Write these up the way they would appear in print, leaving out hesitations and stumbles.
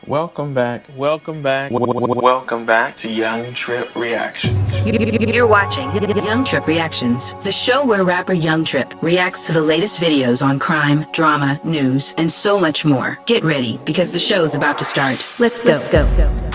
Welcome back to Young Tripp Reactions. You're watching Young Tripp Reactions, the show where rapper Young Tripp reacts to the latest videos on crime, drama, news, and so much more. Get ready, because the show's about to start. Let's go.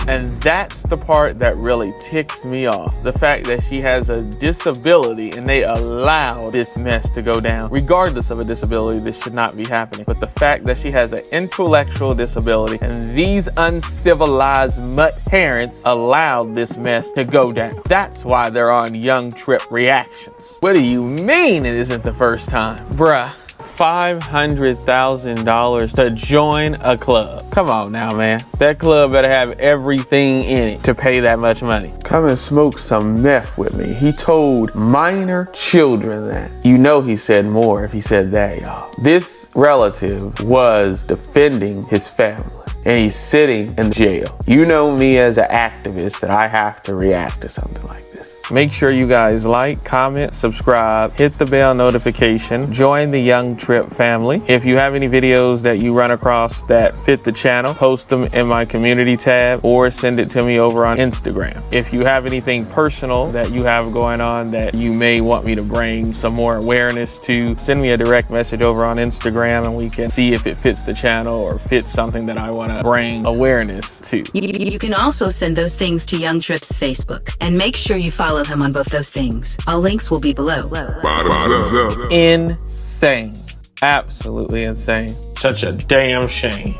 And that's the part that really ticks me off. The fact that she has a disability and they allow this mess to go down. Regardless of a disability, this should not be happening. But the fact that she has an intellectual disability and these uncivilized mutt parents allowed this mess to go down. That's why they're on Young Tripp Reactions. What do you mean it isn't the first time? Bruh. $500,000 to join a club. Come on now, man. That club better have everything in it to pay that much money. Come and smoke some meth with me. He told minor children that. You know he said more if he said that, y'all. This relative was defending his family. And he's sitting in jail. You know me as an activist that I have to react to something like this. Make sure you guys like, comment, subscribe, hit the bell notification, join the Young Tripp family. If you have any videos that you run across that fit the channel, post them in my community tab or send it to me over on Instagram. If you have anything personal that you have going on that you may want me to bring some more awareness to, send me a direct message over on Instagram and we can see if it fits the channel or fits something that I want to bring awareness to. You can also send those things to Young Tripp's Facebook, and make sure you follow him on both those things. All links will be below. Insane. Absolutely insane. Such a damn shame.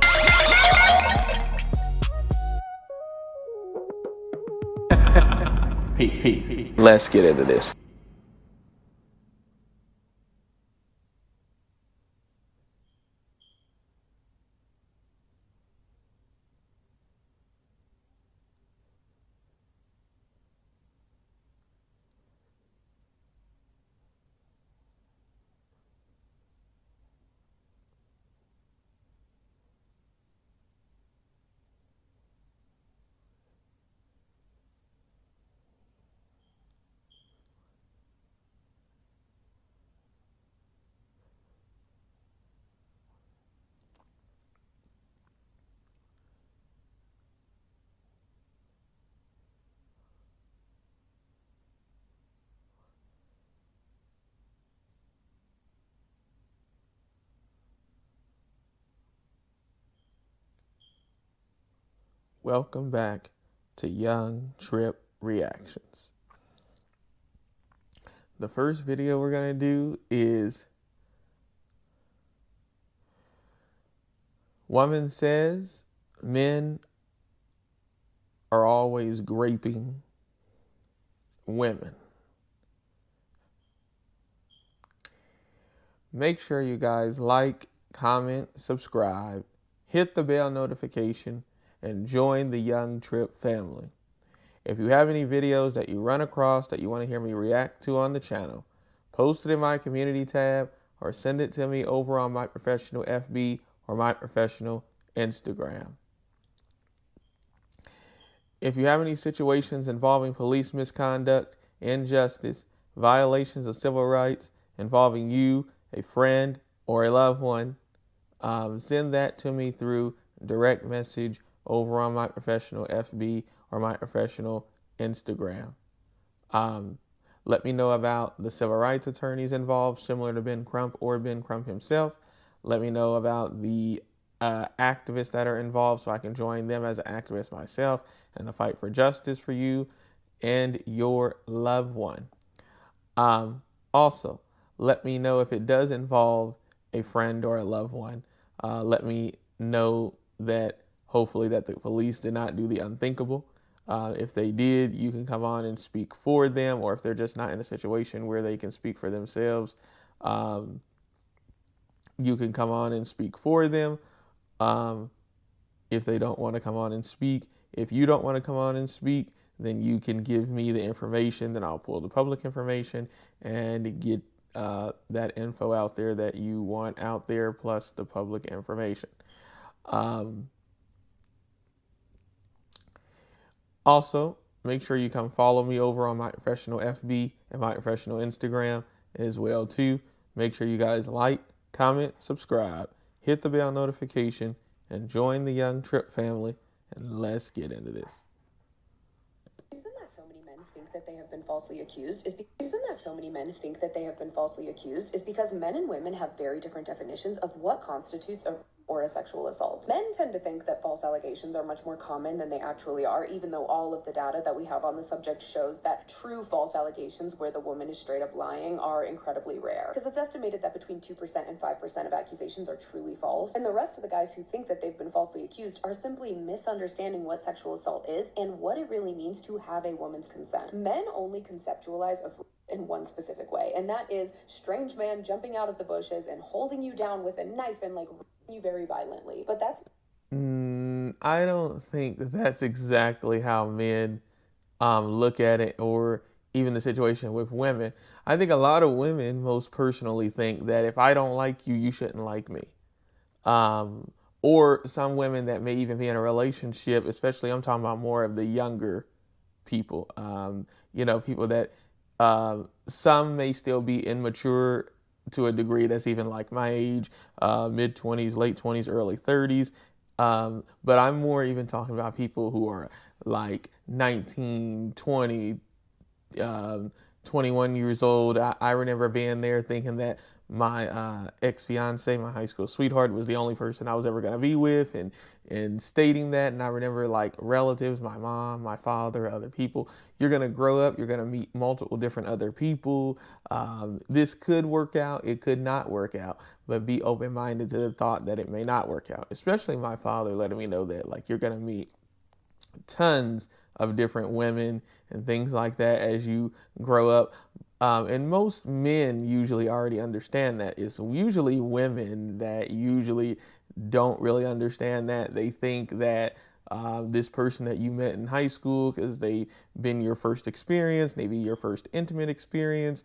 Let's get into this. Welcome back to Young Tripp Reactions. The first video we're going to do is woman says men are always graping women. Make sure you guys like, comment, subscribe, hit the bell notification, and join the Young Tripp family. If you have any videos that you run across that you want to hear me react to on the channel, post it in my community tab or send it to me over on my professional FB or my professional Instagram. If you have any situations involving police misconduct, injustice, violations of civil rights involving you, a friend, or a loved one, send that to me through direct message over on my professional FB or my professional Instagram. Let me know about the civil rights attorneys involved, similar to Ben Crump or Ben Crump himself. Let me know about the activists that are involved so I can join them as an activist myself in the fight for justice for you and your loved one. Also, let me know if it does involve a friend or a loved one. Let me know that hopefully that the police did not do the unthinkable. If they did, you can come on and speak for them, or if they're just not in a situation where they can speak for themselves, you can come on and speak for them. If they don't want to come on and speak, if you don't want to come on and speak, then you can give me the information, then I'll pull the public information and get that info out there that you want out there, plus the public information. Also, make sure you come follow me over on my professional FB and my professional Instagram as well too. Make sure you guys like, comment, subscribe, hit the bell notification, and join the Young Tripp family, and let's get into this. Reason that so many men think that they have been falsely accused is because men and women have very different definitions of what constitutes a sexual assault. Men tend to think that false allegations are much more common than they actually are, even though all of the data that we have on the subject shows that true false allegations where the woman is straight up lying are incredibly rare. Because it's estimated that between 2% and 5% of accusations are truly false, and the rest of the guys who think that they've been falsely accused are simply misunderstanding what sexual assault is and what it really means to have a woman's consent. Men only conceptualize in one specific way, and that is strange man jumping out of the bushes and holding you down with a knife and you very violently. But that's I don't think that's exactly how men look at it, or even the situation with women. I think a lot of women most personally think that if I don't like you, you shouldn't like me. Or some women that may even be in a relationship, especially I'm talking about more of the younger people, people that some may still be immature to a degree that's even like my age, mid-20s, late 20s, early 30s. But I'm more even talking about people who are like 19, 20, 21 years old. I remember being there thinking that my ex-fiance, my high school sweetheart, was the only person I was ever going to be with, and stating that. And I remember like relatives, my mom, my father, other people, you're going to grow up, you're going to meet multiple different other people. This could work out, it could not work out, but be open-minded to the thought that it may not work out. Especially my father letting me know that like you're going to meet tons of different women and things like that as you grow up. And most men usually already understand that. It's usually women that usually don't really understand that. They think that this person that you met in high school, because they've been your first experience, maybe your first intimate experience,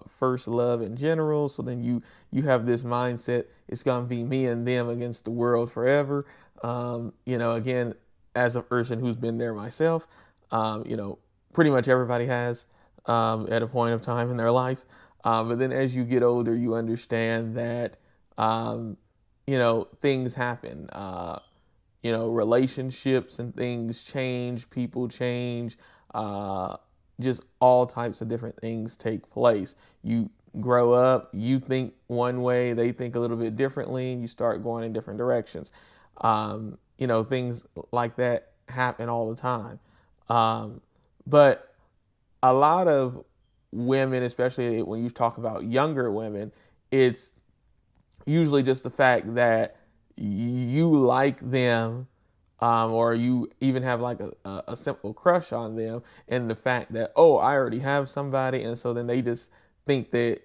first love in general. So then you have this mindset, it's going to be me and them against the world forever. Again, as a person who's been there myself, pretty much everybody has at a point of time in their life. But then as you get older, you understand that, things happen. Relationships and things change, people change, just all types of different things take place. You grow up, you think one way, they think a little bit differently, and you start going in different directions. Things like that happen all the time. But a lot of women, especially when you talk about younger women, it's usually just the fact that you like them, or you even have like a simple crush on them, and the fact that, I already have somebody, and so then they just think that,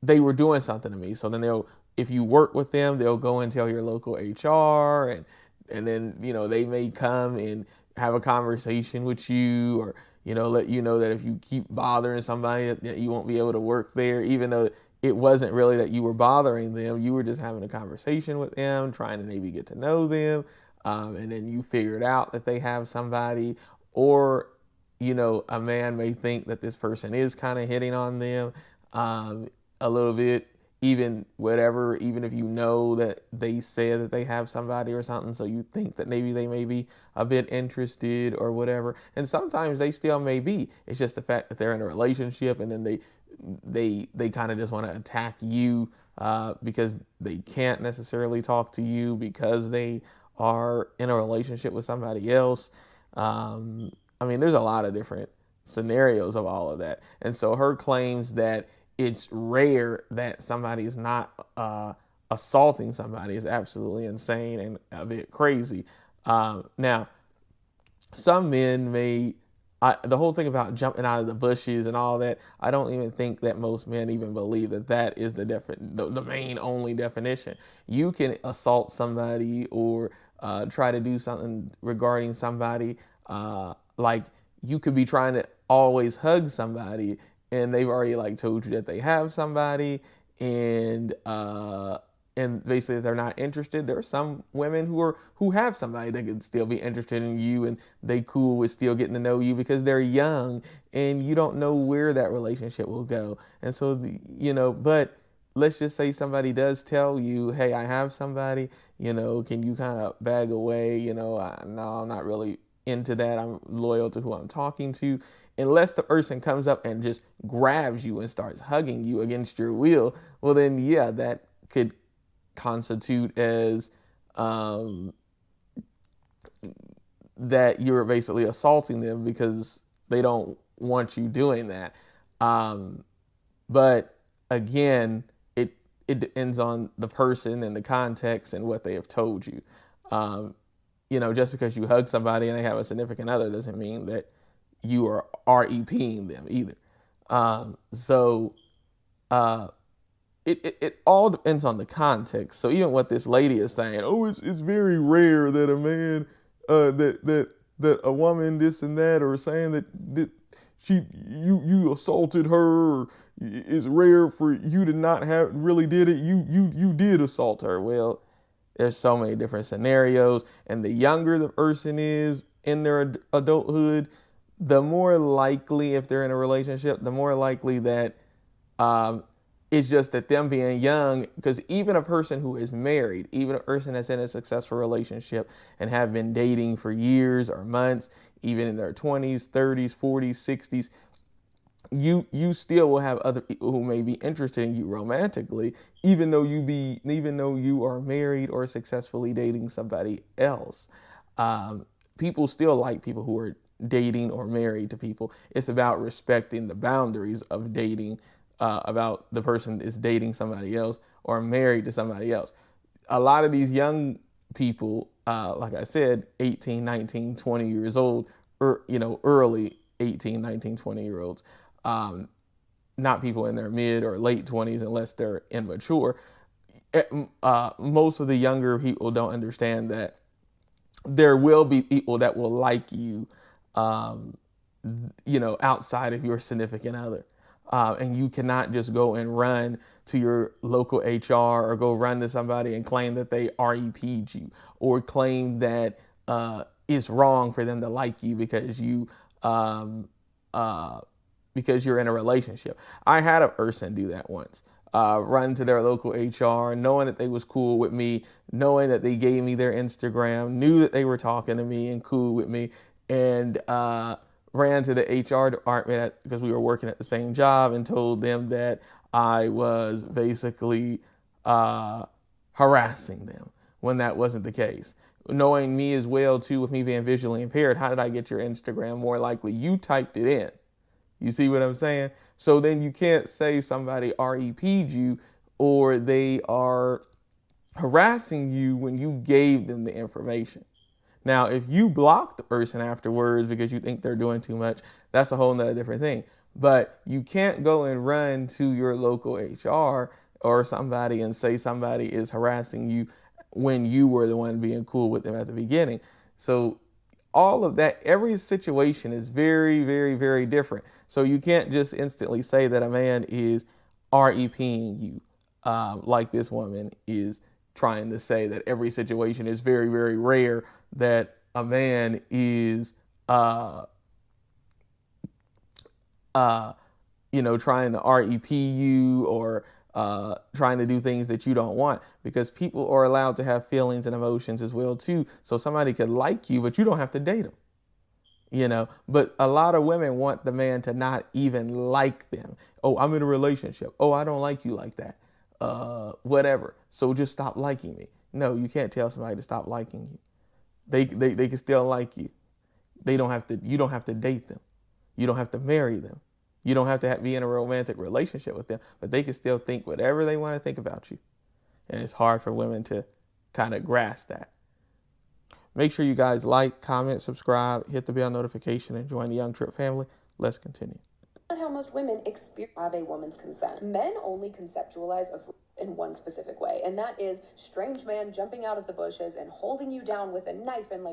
they were doing something to me. So then if you work with them, they'll go and tell your local HR, and then, they may come and have a conversation with you, or, let you know that if you keep bothering somebody that you won't be able to work there, even though it wasn't really that you were bothering them. You were just having a conversation with them, trying to maybe get to know them. And then you figured out that they have somebody, or, a man may think that this person is kind of hitting on them a little bit, even if you know that they said that they have somebody or something, so you think that maybe they may be a bit interested or whatever. And sometimes they still may be. It's just the fact that they're in a relationship, and then they kind of just want to attack you because they can't necessarily talk to you because they are in a relationship with somebody else. There's a lot of different scenarios of all of that. And so her claims that it's rare that somebody is not assaulting somebody is absolutely insane and a bit crazy. Now, some men may, the whole thing about jumping out of the bushes and all that, I don't even think that most men even believe that is the main only definition. You can assault somebody or try to do something regarding somebody, like you could be trying to always hug somebody, and they've already like told you that they have somebody, and basically they're not interested. There are some women who have somebody that could still be interested in you, and they cool with still getting to know you because they're young and you don't know where that relationship will go. And so but let's just say somebody does tell you, hey, I have somebody, can you kind of bag away? No, I'm not really into that. I'm loyal to who I'm talking to. Unless the person comes up and just grabs you and starts hugging you against your will, well, then, yeah, that could constitute as that you're basically assaulting them because they don't want you doing that. But again, it depends on the person and the context and what they have told you. Just because you hug somebody and they have a significant other doesn't mean that you are REPing them either. It all depends on the context. So even what this lady is saying, oh, it's very rare that a man, that a woman this and that, or saying that you assaulted her, or it's rare for you to not have really did it. You did assault her. Well, there's so many different scenarios, and the younger the person is in their adulthood, the more likely, if they're in a relationship, the more likely that it's just that them being young, because even a person who is married, even a person that's in a successful relationship and have been dating for years or months, even in their 20s, 30s, 40s, 60s, you still will have other people who may be interested in you romantically, even though you are married or successfully dating somebody else. People still like people who are dating or married to people. It's about respecting the boundaries of dating, about the person is dating somebody else or married to somebody else. A lot of these young people, like I said, 18, 19, 20 years old, or, early 18, 19, 20-year-olds, not people in their mid or late 20s unless they're immature. Most of the younger people don't understand that there will be people that will like you, outside of your significant other. And you cannot just go and run to your local HR or go run to somebody and claim that they REP'd you, or claim that it's wrong for them to like you because you're in a relationship. I had a person do that once. Run to their local HR, knowing that they was cool with me, knowing that they gave me their Instagram, knew that they were talking to me and cool with me, and ran to the HR department because we were working at the same job, and told them that I was basically harassing them when that wasn't the case. Knowing me as well, too, with me being visually impaired, how did I get your Instagram? More likely, you typed it in. You see what I'm saying? So then you can't say somebody REP'd you or they are harassing you when you gave them the information. Now, if you block the person afterwards because you think they're doing too much, that's a whole nother different thing. But you can't go and run to your local HR or somebody and say somebody is harassing you when you were the one being cool with them at the beginning. So all of that, every situation is very, very, very different. So you can't just instantly say that a man is REPing you, like this woman is trying to say that every situation is very, very rare that a man is, trying to REP you or trying to do things that you don't want, because people are allowed to have feelings and emotions as well too. So somebody could like you, but you don't have to date them, but a lot of women want the man to not even like them. Oh, I'm in a relationship. Oh, I don't like you like that. Whatever. So just stop liking me. No, you can't tell somebody to stop liking you. They can still like you. You don't have to date them. You don't have to marry them. You don't have to be in a romantic relationship with them, but they can still think whatever they want to think about you. And it's hard for women to kind of grasp that. Make sure you guys like, comment, subscribe, hit the bell notification, and join the Young Tripp family. Let's continue. Not how most women have a woman's consent. Men only conceptualize in one specific way, and that is strange man jumping out of the bushes and holding you down with a knife and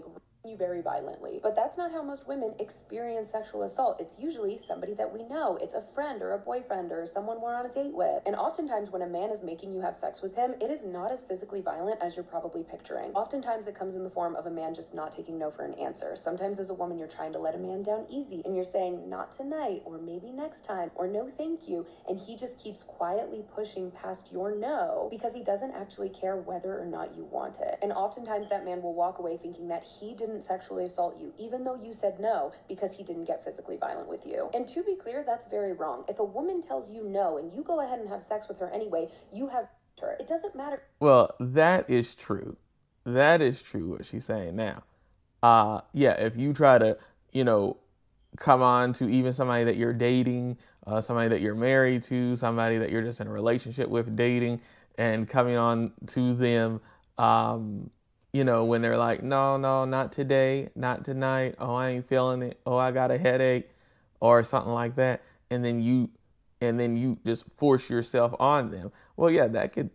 you very violently. But that's not how most women experience sexual assault. It's usually somebody that we know. It's a friend or a boyfriend or someone we're on a date with. And oftentimes when a man is making you have sex with him, it is not as physically violent as you're probably picturing. Oftentimes it comes in the form of a man just not taking no for an answer. Sometimes as a woman, you're trying to let a man down easy and you're saying not tonight or maybe next time or no thank you. And he just keeps quietly pushing past your no because he doesn't actually care whether or not you want it. And oftentimes that man will walk away thinking that he didn't sexually assault you, even though you said no, because he didn't get physically violent with you. And to be clear, that's very wrong. If a woman tells you no and you go ahead and have sex with her anyway, you have her. It doesn't matter. Well, that is true. That is true what she's saying now. Yeah, if you try to, come on to even somebody that you're dating, somebody that you're married to, somebody that you're just in a relationship with dating, and coming on to them, when they're like, no, not today, not tonight. Oh, I ain't feeling it. Oh, I got a headache or something like that. And then you just force yourself on them. Well, yeah, that could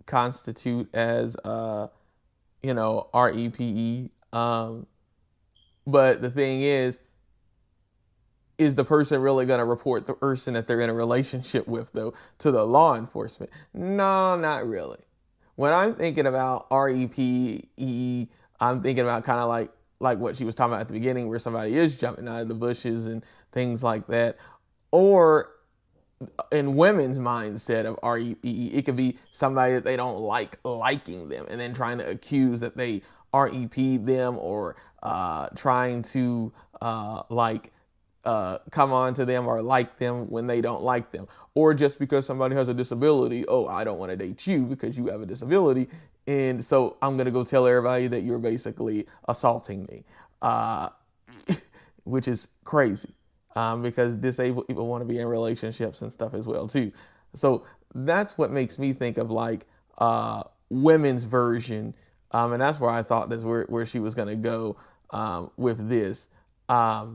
constitute as, REPE. But the thing is the person really going to report the person that they're in a relationship with, though, to the law enforcement? No, not really. When I'm thinking about REPE, I'm thinking about kind of like what she was talking about at the beginning, where somebody is jumping out of the bushes and things like that. Or in women's mindset of REPE, it could be somebody that they don't liking them and then trying to accuse that they REP them or trying to come on to them or like them when they don't like them. Or just because somebody has a disability, oh, I don't want to date you because you have a disability, and so I'm going to go tell everybody that you're basically assaulting me, which is crazy, because disabled people want to be in relationships and stuff as well too. So that's what makes me think of women's version, and that's where I thought that's where she was going to go with this. I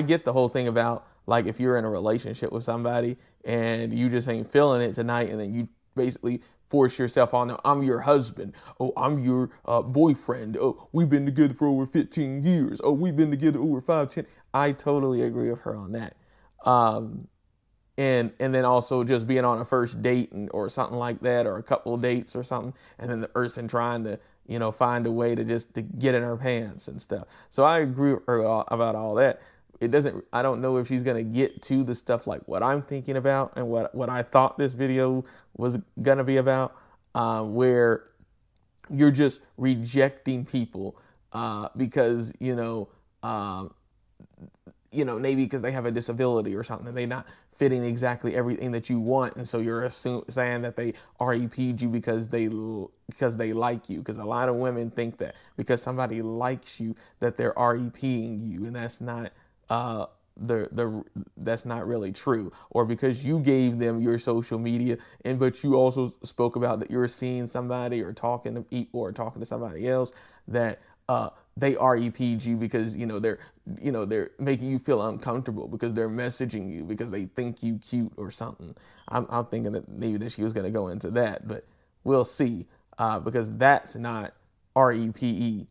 get the whole thing about if you're in a relationship with somebody and you just ain't feeling it tonight, and then you basically force yourself on them. I'm your husband. Oh, I'm your boyfriend. Oh, we've been together for over 15 years. Oh, we've been together over 5-10. I totally agree with her on that. And then also just being on a first date or something like that, or a couple of dates or something, and then the person trying to find a way to get in her pants and stuff. So I agree with her about all that. I don't know if she's going to get to the stuff like what I'm thinking about and what I thought this video was going to be about, where you're just rejecting people because, maybe because they have a disability or something, and they're not fitting exactly everything that you want. And so you're saying that they REP'd you because they like you. Because a lot of women think that because somebody likes you that they're REPing you, and that's not that's not really true. Or because you gave them your social media, but you also spoke about that you're seeing somebody or talking to somebody else, that they REP'd you because they're making you feel uncomfortable because they're messaging you because they think you cute or something. I'm thinking that maybe that she was going to go into that, but we'll see, because that's not REPE.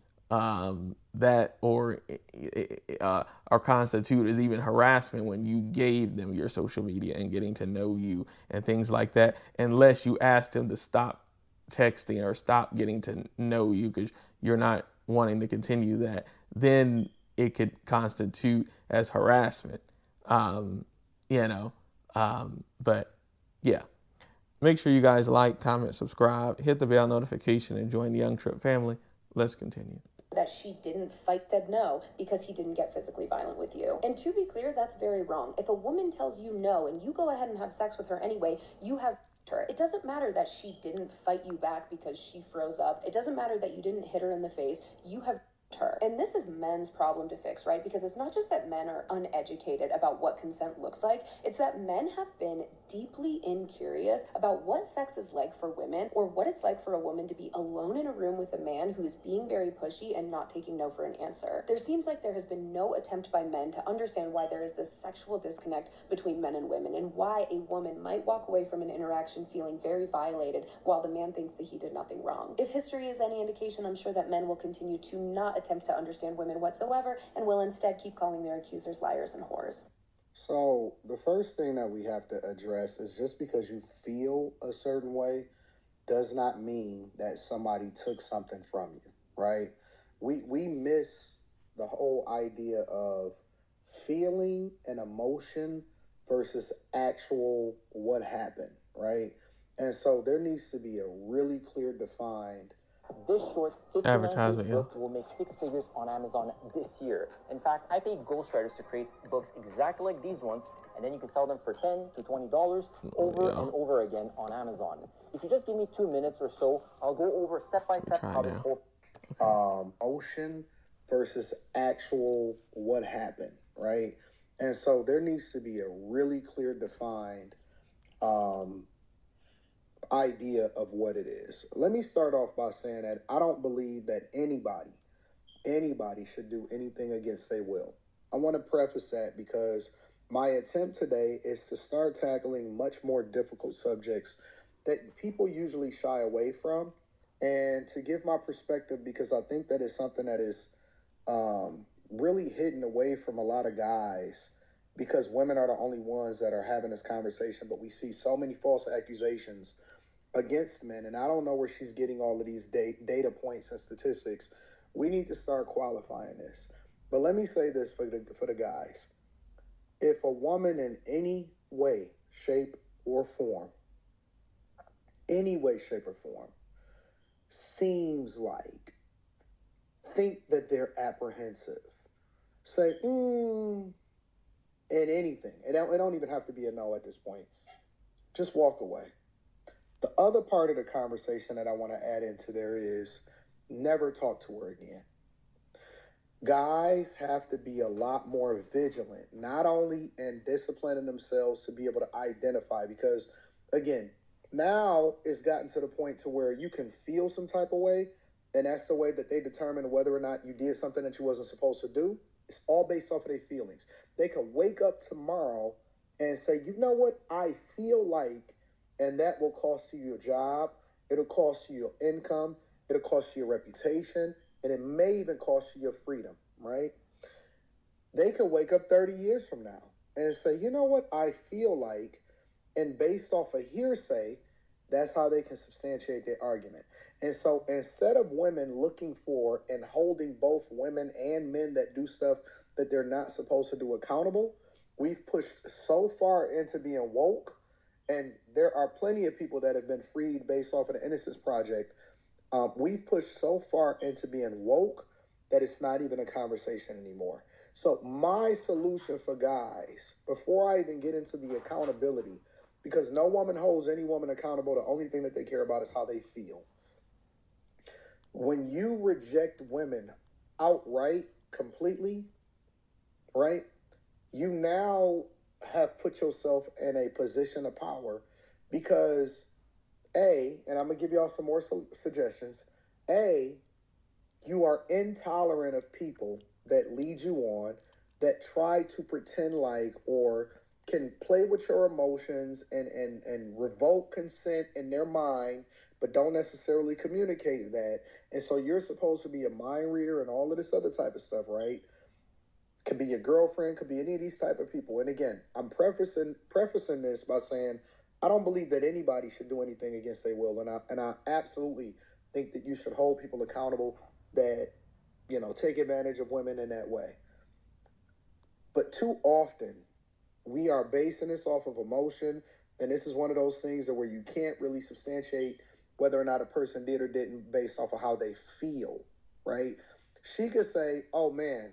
That or constitute as even harassment when you gave them your social media and getting to know you and things like that, unless you asked them to stop texting or stop getting to know you because you're not wanting to continue that, then it could constitute as harassment. But yeah, make sure you guys like, comment, subscribe, hit the bell notification, and join the Young Tripp family. Let's continue. That she didn't fight that no because he didn't get physically violent with you. And to be clear, that's very wrong. If a woman tells you no and you go ahead and have sex with her anyway, you have her. It doesn't matter that she didn't fight you back because she froze up. It doesn't matter that you didn't hit her in the face. You have her. And this is men's problem to fix, right? Because it's not just that men are uneducated about what consent looks like, it's that men have been deeply incurious about what sex is like for women, or what it's like for a woman to be alone in a room with a man who is being very pushy and not taking no for an answer. There seems like there has been no attempt by men to understand why there is this sexual disconnect between men and women, and why a woman might walk away from an interaction feeling very violated while the man thinks that he did nothing wrong. If history is any indication, I'm sure that men will continue to not attempt to understand women whatsoever, and will instead keep calling their accusers liars and whores. So the first thing that we have to address is, just because you feel a certain way does not mean that somebody took something from you, right? We miss the whole idea of feeling an emotion versus actual what happened, right? And so there needs to be a really clear defined. This short 59-page book will make 6 figures on Amazon this year. In fact, I paid ghostwriters to create books exactly like these ones, and then you can sell them for $10 to $20 over and over again on Amazon. If you just give me 2 minutes or so, I'll go over step by step how this whole ocean versus actual what happened, right? And so there needs to be a really clear defined idea of what it is. Let me start off by saying that I don't believe that anybody should do anything against their will. I want to preface that because my attempt today is to start tackling much more difficult subjects that people usually shy away from, and to give my perspective, because I think that is something that is really hidden away from a lot of guys, because women are the only ones that are having this conversation, but we see so many false accusations against men, and I don't know where she's getting all of these data points and statistics. We need to start qualifying this. But let me say this for the guys. If a woman in any way, shape, or form, seems like, think that they're apprehensive, say, and anything. It don't even have to be a no at this point. Just walk away. The other part of the conversation that I want to add into there is never talk to her again. Guys have to be a lot more vigilant, not only in disciplining themselves to be able to identify, because again, now it's gotten to the point to where you can feel some type of way, and that's the way that they determine whether or not you did something that you wasn't supposed to do. It's all based off of their feelings. They could wake up tomorrow and say, you know what, I feel like, and that will cost you your job, it'll cost you your income, it'll cost you your reputation, and it may even cost you your freedom, right? They could wake up 30 years from now and say, you know what, I feel like, and based off of hearsay, that's how they can substantiate their argument. And so instead of women looking for and holding both women and men that do stuff that they're not supposed to do accountable, we've pushed so far into being woke. And there are plenty of people that have been freed based off of the Innocence Project. We've pushed so far into being woke that it's not even a conversation anymore. So my solution for guys, before I even get into the accountability, because no woman holds any woman accountable, the only thing that they care about is how they feel. When you reject women outright, completely, right, you now have put yourself in a position of power, because and I'm going to give y'all some more suggestions. You are intolerant of people that lead you on, that try to pretend like, or can play with your emotions and revoke consent in their mind, but don't necessarily communicate that. And so you're supposed to be a mind reader and all of this other type of stuff, right? Could be your girlfriend, could be any of these type of people. And again, I'm prefacing this by saying I don't believe that anybody should do anything against their will, and I absolutely think that you should hold people accountable that, you know, take advantage of women in that way. But too often, we are basing this off of emotion, and this is one of those things that where you can't really substantiate whether or not a person did or didn't based off of how they feel, right? She could say, oh man,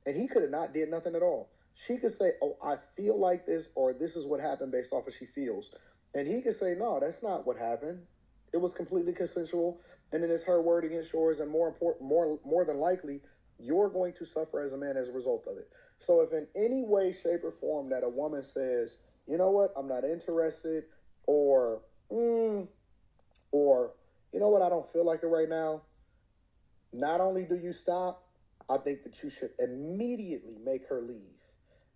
and he could have not did nothing at all. She could say, oh, I feel like this, or this is what happened based off of she feels. And he could say, no, that's not what happened. It was completely consensual. And then it's her word against yours. And more than likely, You're going to suffer as a man as a result of it. So if in any way, shape, or form that a woman says, you know what, I'm not interested, or, or, you know what, I don't feel like it right now, not only do you stop, I think that you should immediately make her leave.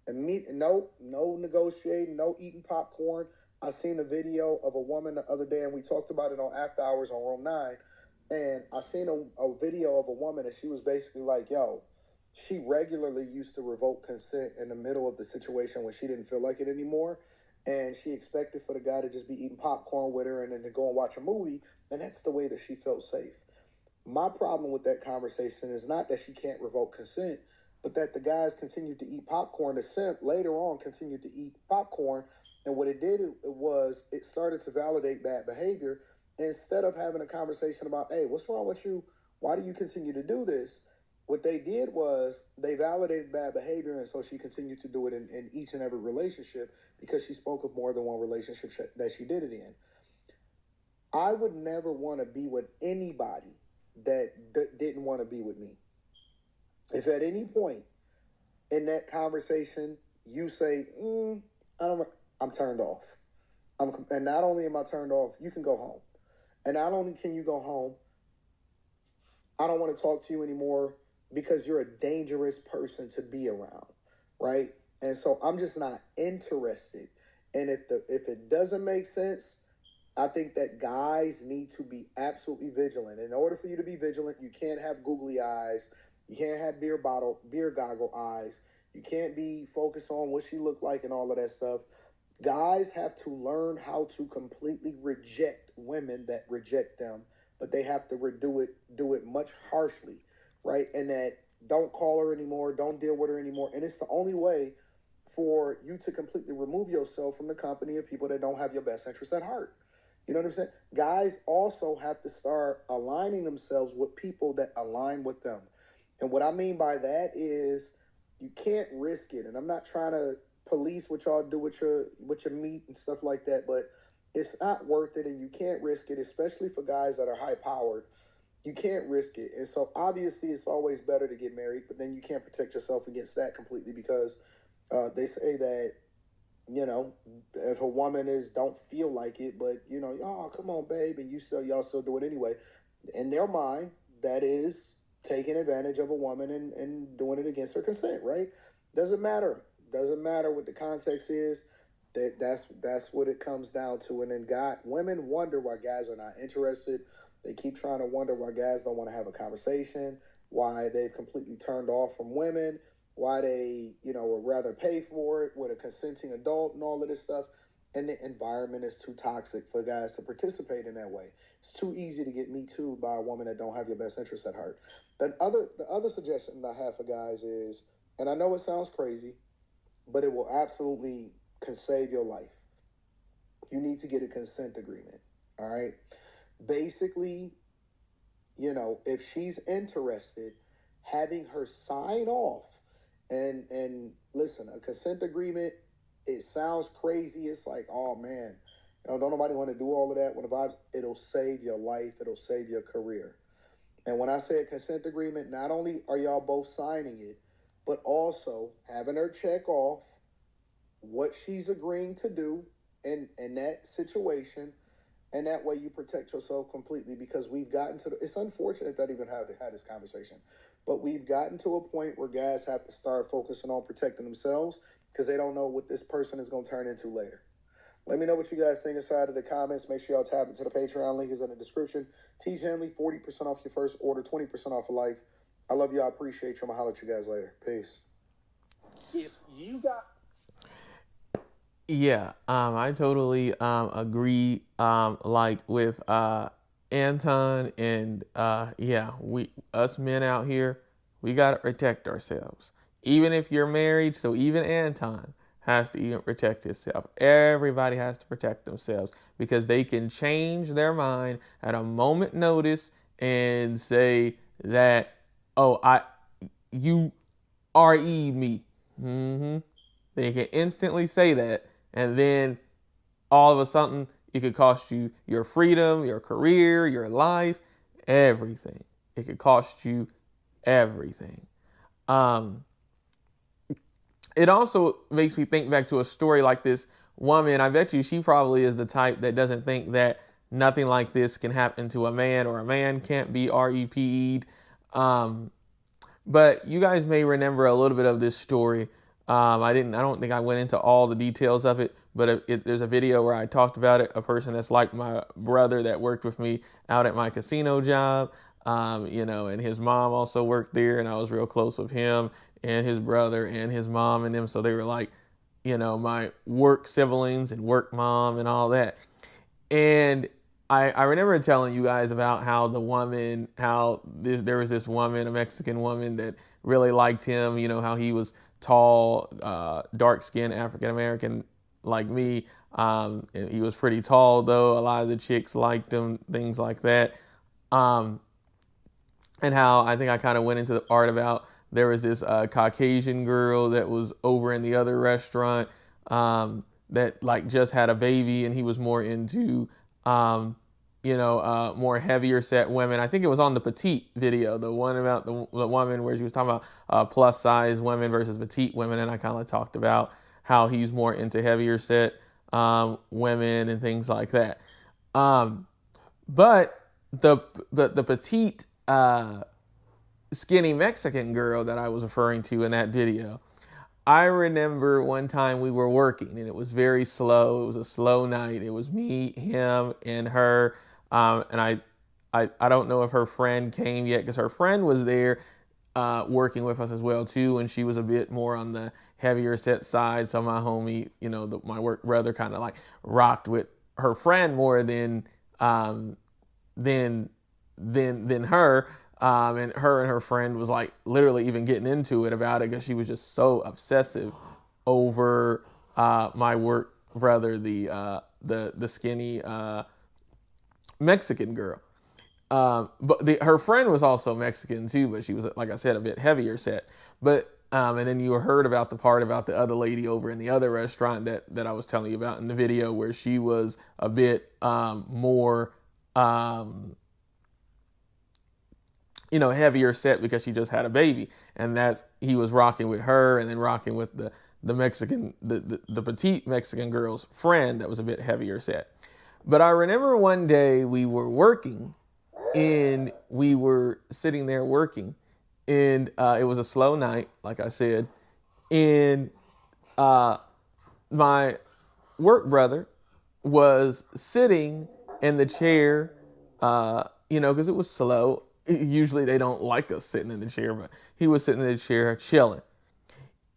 No negotiating, no eating popcorn. I seen a video of a woman the other day, and we talked about it on After Hours on Room 9. And I seen a video of a woman, and she was basically like, yo, she regularly used to revoke consent in the middle of the situation when she didn't feel like it anymore. And she expected for the guy to just be eating popcorn with her and then to go and watch a movie. And that's the way that she felt safe. My problem with that conversation is not that she can't revoke consent, but that the guys continued to eat popcorn. The simp later on continued to eat popcorn. And what it did was it started to validate bad behavior. Instead of having a conversation about, hey, what's wrong with you? Why do you continue to do this? What they did was they validated bad behavior, and so she continued to do it in each and every relationship because she spoke of more than one relationship that she did it in. I would never want to be with anybody that didn't want to be with me. If at any point in that conversation you say, I'm turned off. And not only am I turned off, you can go home. And not only can you go home, I don't want to talk to you anymore because you're a dangerous person to be around, right? And so I'm just not interested. And if it doesn't make sense, I think that guys need to be absolutely vigilant. In order for you to be vigilant, you can't have googly eyes. You can't have beer goggle eyes. You can't be focused on what she looked like and all of that stuff. Guys have to learn how to completely reject women that reject them, but they have to do it much harshly, right? And that don't call her anymore, don't deal with her anymore. And it's the only way for you to completely remove yourself from the company of people that don't have your best interest at heart. You know what I'm saying? Guys also have to start aligning themselves with people that align with them. And what I mean by that is you can't risk it. And I'm not trying to police what y'all do with your meat and stuff like that, but it's not worth it, and you can't risk it, especially for guys that are high powered. You can't risk it. And so obviously it's always better to get married, but then you can't protect yourself against that completely because they say that, you know, if a woman don't feel like it, but you know, oh, come on, babe, and y'all still do it anyway. In their mind, that is taking advantage of a woman and doing it against her consent, right? Doesn't matter what the context is. That's what it comes down to. And then women wonder why guys are not interested. They keep trying to wonder why guys don't want to have a conversation, why they've completely turned off from women, why they, would rather pay for it with a consenting adult and all of this stuff. And the environment is too toxic for guys to participate in that way. It's too easy to get me too by a woman that don't have your best interest at heart. The other suggestion I have for guys is, and I know it sounds crazy, but it will absolutely can save your life. You need to get a consent agreement. All right. Basically, if she's interested, having her sign off and listen, a consent agreement, it sounds crazy. It's like, oh man, don't nobody want to do all of that. It'll save your life. It'll save your career. And when I say a consent agreement, not only are y'all both signing it, but also having her check off what she's agreeing to do in that situation. And that way you protect yourself completely, because we've gotten to it's unfortunate that I even have to have this conversation, but we've gotten to a point where guys have to start focusing on protecting themselves because they don't know what this person is going to turn into later. Let me know what you guys think inside of the comments. Make sure y'all tap into the Patreon. Link is in the description. Teach Henley, 40% off your first order, 20% off of life. I love you. I appreciate you. I'm going to holler at you guys later. Peace. If you got... Yeah, I totally agree like with Anton, and us men out here, we gotta protect ourselves. Even if you're married, so even Anton has to even protect himself. Everybody has to protect themselves because they can change their mind at a moment notice and say that, oh, you RE me. They can instantly say that. And then all of a sudden, it could cost you your freedom, your career, your life, everything. It could cost you everything. It also makes me think back to a story like this woman. I bet you she probably is the type that doesn't think that nothing like this can happen to a man, or a man can't be REP'd. But you guys may remember a little bit of this story. I don't think I went into all the details of it, but there's a video where I talked about it. A person that's like my brother that worked with me out at my casino job, and his mom also worked there, and I was real close with him and his brother and his mom and them. So they were like, my work siblings and work mom and all that. And I remember telling you guys about how there was this woman, a Mexican woman, that really liked him. How he was tall, dark-skinned, African-American like me. And he was pretty tall, though. A lot of the chicks liked him, things like that. And how I think I kind of went into the art about there was this Caucasian girl that was over in the other restaurant that like just had a baby, and he was more into more heavier set women. I think it was on the petite video, the one about the woman where she was talking about plus size women versus petite women, and I kind of talked about how he's more into heavier set women and things like that. But the petite skinny Mexican girl that I was referring to in that video, I remember one time we were working and it was very slow. It was a slow night. It was me, him, and her. And I don't know if her friend came yet, because her friend was there working with us as well too, and she was a bit more on the heavier set side. So my homie, my work brother, kind of like rocked with her friend more than her. And her friend was like literally even getting into it about it, because she was just so obsessive over my work brother, the skinny Mexican girl. But her friend was also Mexican too, but she was, like I said, a bit heavier set. But and then you heard about the part about the other lady over in the other restaurant that I was telling you about in the video, where she was a bit more heavier set because she just had a baby, and he was rocking with her, and then rocking with the Mexican, the petite Mexican girl's friend that was a bit heavier set. But I remember one day we were working, and we were sitting there working, and it was a slow night, like I said, and my work brother was sitting in the chair, because it was slow. Usually they don't like us sitting in the chair, but he was sitting in the chair chilling.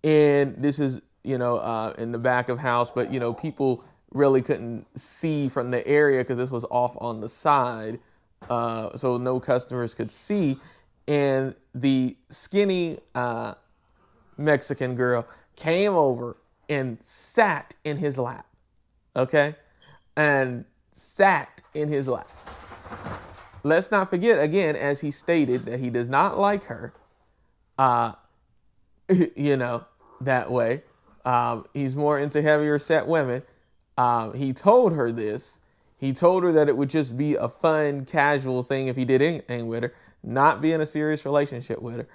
And this is, in the back of house, but, people really couldn't see from the area because this was off on the side. So no customers could see. And the skinny Mexican girl came over and sat in his lap. Okay? And sat in his lap. Let's not forget, again, as he stated, that he does not like her, that way. He's more into heavier set women. He told her this. He told her that it would just be a fun, casual thing if he did anything with her, not be in a serious relationship with her.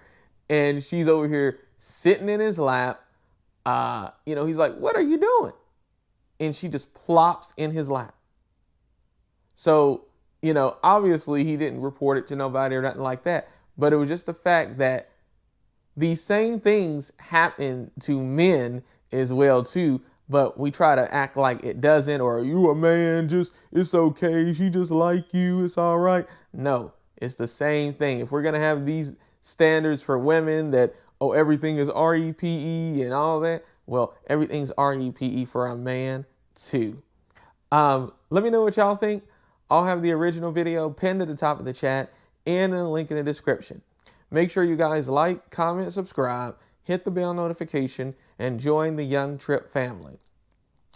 And she's over here sitting in his lap. He's like, "What are you doing?" And she just plops in his lap. So, obviously he didn't report it to nobody or nothing like that. But it was just the fact that these same things happen to men as well too. But we try to act like it doesn't, or you a man, it's okay. She just like you. It's all right. No, it's the same thing. If we're going to have these standards for women that, everything is REPE and all that, well, everything's REPE for a man too. Let me know what y'all think. I'll have the original video pinned at the top of the chat and a link in the description. Make sure you guys like, comment, subscribe, hit the bell notification, and join the Young Tripp family.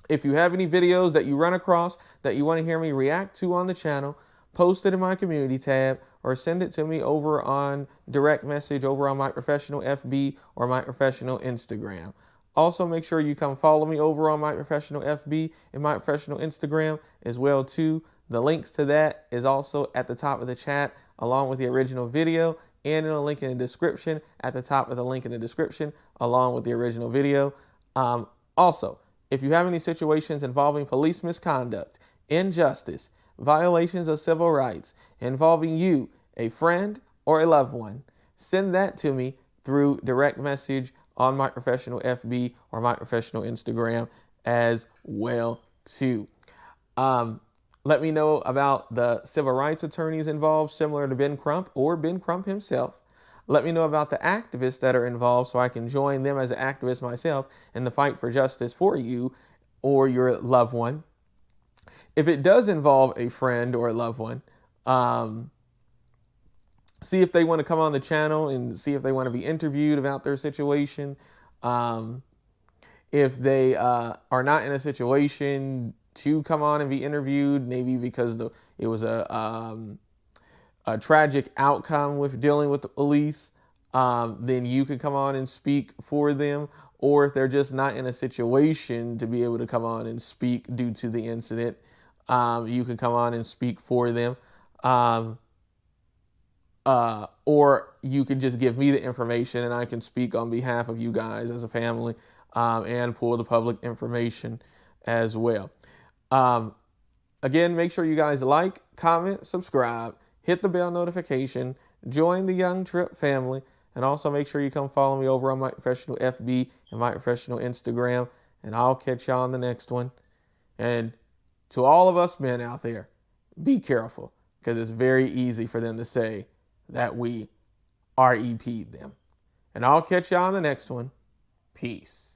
If you have any videos that you run across that you want to hear me react to on the channel, post it in my community tab or send it to me over on direct message over on my professional FB or my professional Instagram. Also, make sure you come follow me over on my professional FB and my professional Instagram as well too. The links to that is also at the top of the chat, along with the original video and in a link in the description at the top of the link in the description, along with the original video. Also, if you have any situations involving police misconduct, injustice, violations of civil rights, involving you, a friend, or a loved one, send that to me through direct message on My Professional FB or My Professional Instagram as well too. Let me know about the civil rights attorneys involved, similar to Ben Crump or Ben Crump himself. Let me know about the activists that are involved so I can join them as an activist myself in the fight for justice for you or your loved one. If it does involve a friend or a loved one, see if they want to come on the channel and see if they want to be interviewed about their situation. If they are not in a situation to come on and be interviewed, maybe because it was a tragic outcome with dealing with the police, then you could come on and speak for them. Or if they're just not in a situation to be able to come on and speak due to the incident, you can come on and speak for them. Or you could just give me the information and I can speak on behalf of you guys as a family, and pull the public information as well. Again, make sure you guys like, comment, subscribe, hit the bell notification, join the Young Tripp family, and also make sure you come follow me over on My Professional FB and My Professional Instagram, and I'll catch y'all on the next one. And to all of us men out there, be careful, because it's very easy for them to say that we REP'd them. And I'll catch y'all on the next one. Peace.